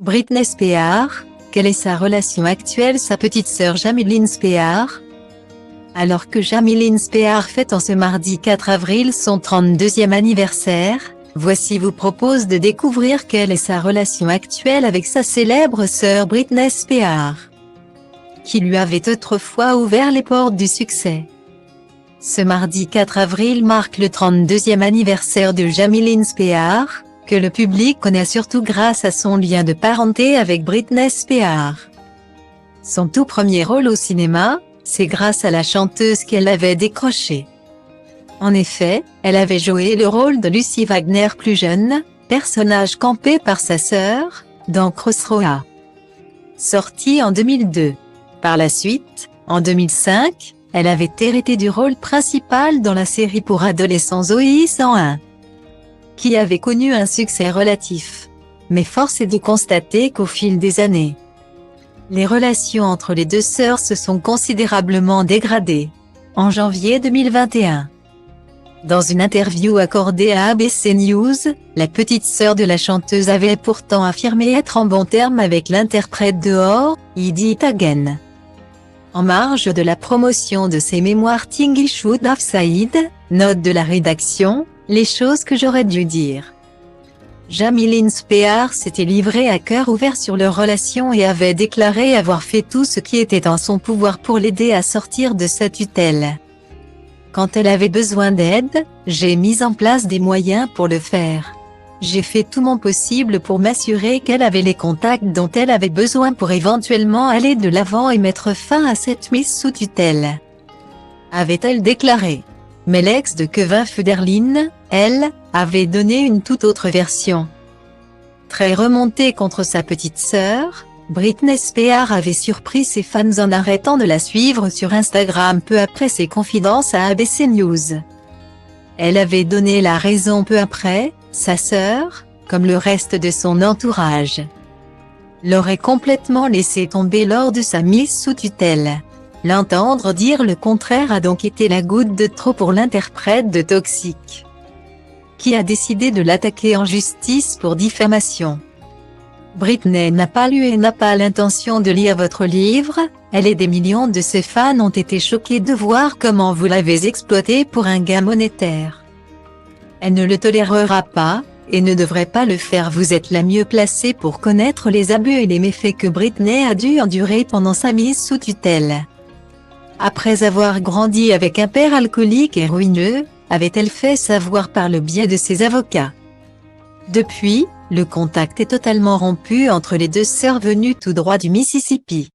Britney Spears, quelle est sa relation actuelle? Sa petite sœur Jamie Lynn Spears. Alors que Jamie Lynn Spears fête en ce mardi 4 avril son 32e anniversaire, voici vous propose de découvrir quelle est sa relation actuelle avec sa célèbre sœur Britney Spears, qui lui avait autrefois ouvert les portes du succès. Ce mardi 4 avril marque le 32e anniversaire de Jamie Lynn Spears, que le public connaît surtout grâce à son lien de parenté avec Britney Spears. Son tout premier rôle au cinéma, c'est grâce à la chanteuse qu'elle avait décroché. En effet, elle avait joué le rôle de Lucy Wagner plus jeune, personnage campé par sa sœur, dans Crossroads, sorti en 2002. Par la suite, en 2005, elle avait hérité du rôle principal dans la série pour adolescents Zoey 101, qui avait connu un succès relatif. Mais force est de constater qu'au fil des années, les relations entre les deux sœurs se sont considérablement dégradées. En janvier 2021, dans une interview accordée à ABC News, la petite sœur de la chanteuse avait pourtant affirmé être en bons termes avec l'interprète de Or, Did It Again. En marge de la promotion de ses mémoires Things I Should Have Said, note de la rédaction, les choses que j'aurais dû dire. Jamie Lynn Spears s'était livrée à cœur ouvert sur leur relation et avait déclaré avoir fait tout ce qui était en son pouvoir pour l'aider à sortir de sa tutelle. Quand elle avait besoin d'aide, j'ai mis en place des moyens pour le faire. J'ai fait tout mon possible pour m'assurer qu'elle avait les contacts dont elle avait besoin pour éventuellement aller de l'avant et mettre fin à cette mise sous tutelle, avait-elle déclaré. Mais l'ex de Kevin Federline, elle, avait donné une toute autre version. Très remontée contre sa petite sœur, Britney Spears avait surpris ses fans en arrêtant de la suivre sur Instagram peu après ses confidences à ABC News. Elle avait donné la raison peu après, sa sœur, comme le reste de son entourage, l'aurait complètement laissé tomber lors de sa mise sous tutelle. L'entendre dire le contraire a donc été la goutte de trop pour l'interprète de Toxic, qui a décidé de l'attaquer en justice pour diffamation. Britney n'a pas lu et n'a pas l'intention de lire votre livre, elle et des millions de ses fans ont été choqués de voir comment vous l'avez exploité pour un gain monétaire. Elle ne le tolérera pas, et ne devrait pas le faire. Vous êtes la mieux placée pour connaître les abus et les méfaits que Britney a dû endurer pendant sa mise sous tutelle. Après avoir grandi avec un père alcoolique et ruineux, avait-elle fait savoir par le biais de ses avocats. Depuis, le contact est totalement rompu entre les deux sœurs venues tout droit du Mississippi.